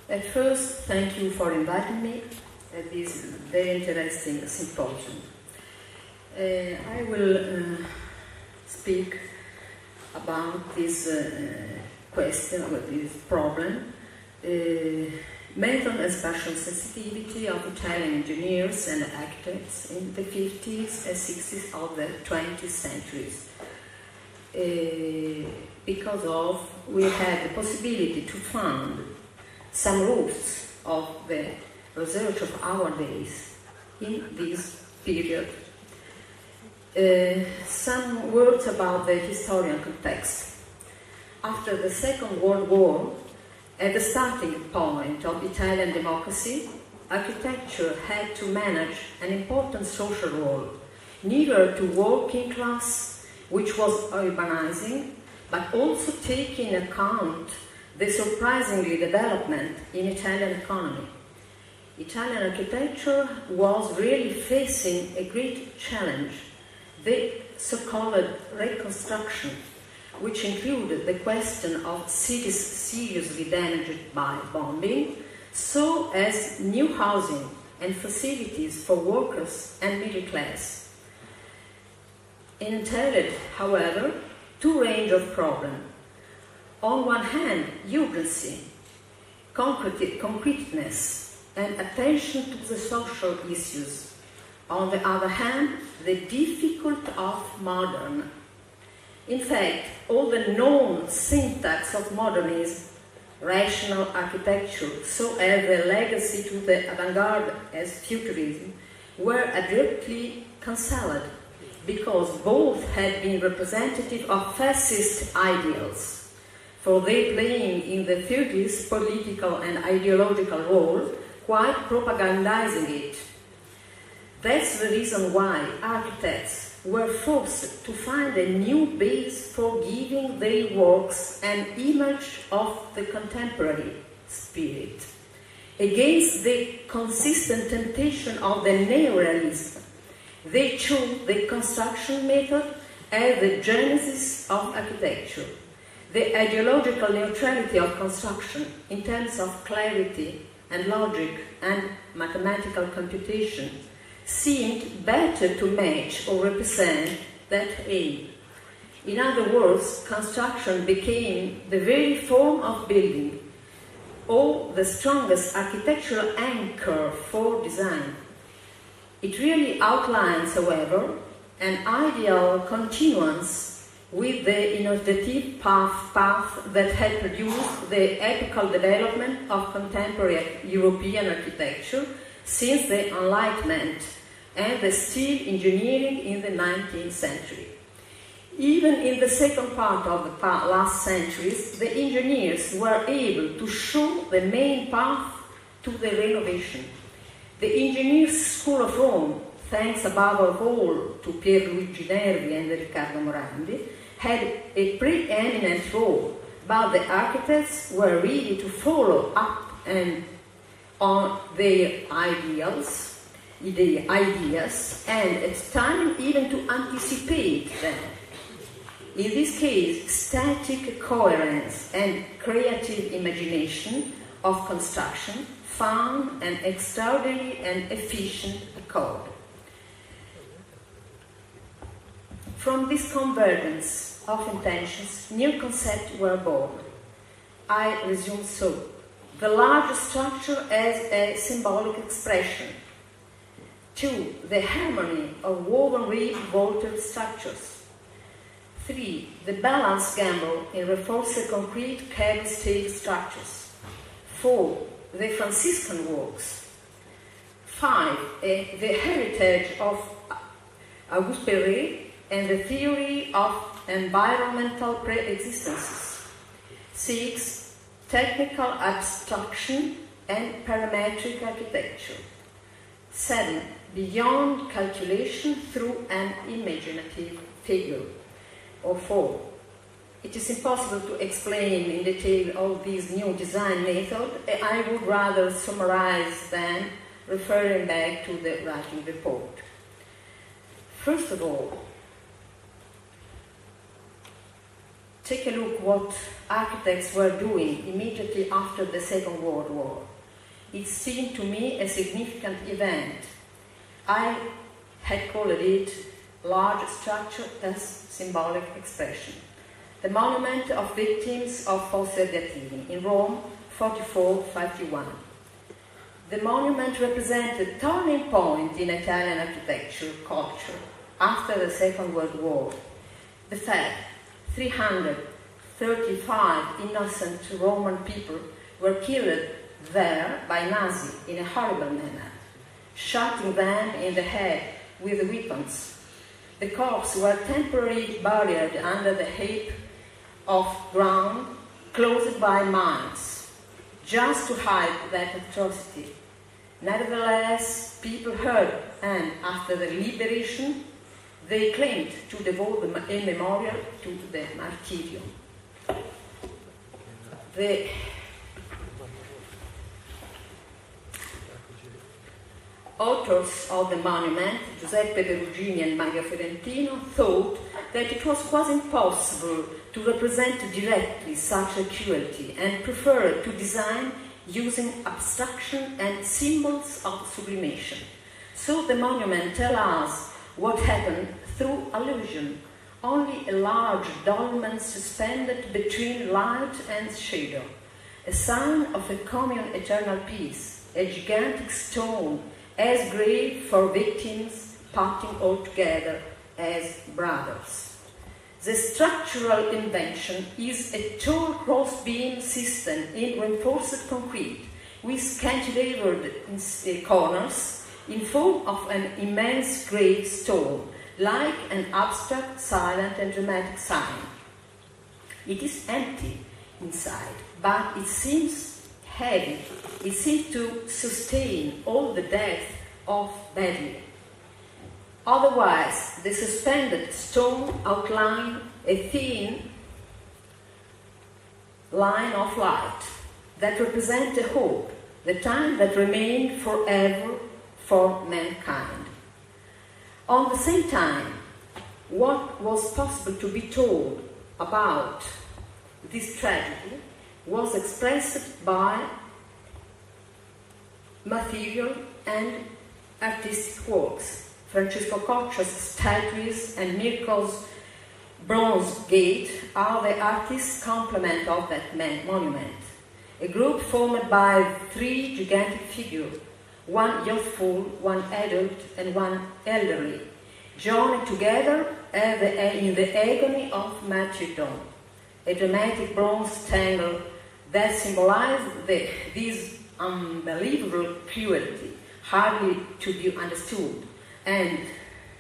At first, thank you for inviting me at this very interesting symposium. I will speak about this question, or this problem, method and spatial sensitivity of Italian engineers and architects in the 50s and 60s of the 20th centuries. Because we had the possibility to find some roots of the research of our days in this period. Some words about the historical context. After the Second World War, at the starting point of Italian democracy, architecture had to manage an important social role, neither to working class, which was urbanizing, but also taking account the surprisingly development in Italian economy. Italian architecture was really facing a great challenge, the so-called reconstruction, which included the question of cities seriously damaged by bombing, so as new housing and facilities for workers and middle class. It entailed, however, two ranges of problems. On one hand, urgency, concreteness, and attention to the social issues. On the other hand, the difficulty of modern. In fact, all the known syntax of modernism, rational architecture, so as the legacy to the avant-garde as futurism, were abruptly cancelled, because both had been representative of fascist ideals, for they playing in the 30s political and ideological role, quite propagandizing it. That's the reason why architects were forced to find a new base for giving their works an image of the contemporary spirit, against the consistent temptation of the neorealism. They chose the construction method as the genesis of architecture. The ideological neutrality of construction in terms of clarity and logic and mathematical computation seemed better to match or represent that aim. In other words, construction became the very form of building, or the strongest architectural anchor for design. It really outlines, however, an ideal continuance with the innovative path that had produced the epochal development of contemporary European architecture since the Enlightenment and the steel engineering in the 19th century. Even in the second part of the last centuries, the engineers were able to show the main path to the renovation. The Engineers' School of Rome, thanks above all to Pierluigi Nervi and Riccardo Morandi, had a preeminent role, but the architects were ready to follow up and on their ideas, and at times even to anticipate them. In this case, static coherence and creative imagination of construction found an extraordinary and efficient accord. From this convergence of intentions, new concepts were born. I resume so. The large structure as a symbolic expression. 2. The harmony of woven rib vaulted structures. 3. The balanced gamble in reinforced concrete cable steel structures. 4. The Franciscan works. 5. The heritage of Auguste Perret and the theory of environmental pre-existences. 6. Technical abstraction and parametric architecture. 7. Beyond calculation through an imaginative figure. Or 4. It is impossible to explain in detail all these new design methods. I would rather summarize them, referring back to the writing report. First of all, take a look what architects were doing immediately after the Second World War. It seemed to me a significant event. I had called it large structure as symbolic expression. The monument of victims of Fosse Ardeatini in Rome, 44-51. The monument represented a turning point in Italian architecture culture after the Second World War. The fact 335 innocent Roman people were killed there by Nazis in a horrible manner, shooting them in the head with weapons. The corpses were temporarily buried under the heap of ground closed by mines, just to hide that atrocity. Nevertheless, people heard, and after the liberation, they claimed to devote a memorial to the martyrium. The authors of the monument, Giuseppe Perugini and Mario Fiorentino, thought that it was quite impossible to represent directly such a cruelty and preferred to design using abstraction and symbols of sublimation. So the monument tells us what happened through allusion, only a large dolmen suspended between light and shadow, a sign of a common eternal peace, a gigantic stone as grave for victims parting all together as brothers. The structural invention is a tall cross-beam system in reinforced concrete with cantilevered corners in form of an immense grey stone, like an abstract, silent and dramatic sign. It is empty inside, but it seems heavy. It seems to sustain all the depth of battle. Otherwise, the suspended stone outlined a thin line of light that represents a hope, the time that remained forever for mankind. On the same time, what was possible to be told about this tragedy was expressed by material and artistic works. Francesco Coccia's statues and Mirko's bronze gate are the artist's complement of that monument. A group formed by three gigantic figures, one youthful, one adult, and one elderly, joined together in the agony of martyrdom. A dramatic bronze tangle that symbolized this unbelievable cruelty, hardly to be understood, and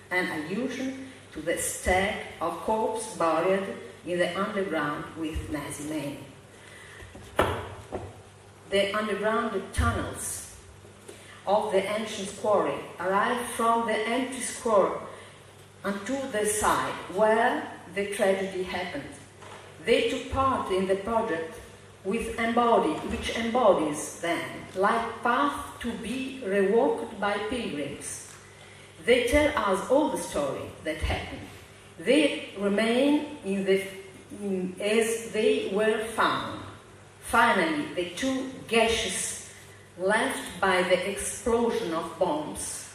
an allusion to the stack of corpses buried in the underground with Nazi men. The underground tunnels of the ancient quarry arrived from the empty square onto the site where the tragedy happened. They took part in the project which embodies them, like path to be rewalked by pilgrims. They tell us all the story that happened. They remain as they were found. Finally, the two gashes left by the explosion of bombs,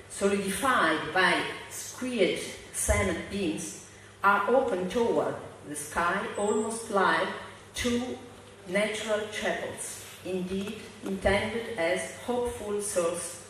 solidified by squared cement beams, are open toward the sky, almost like two natural chapels, indeed intended as hopeful source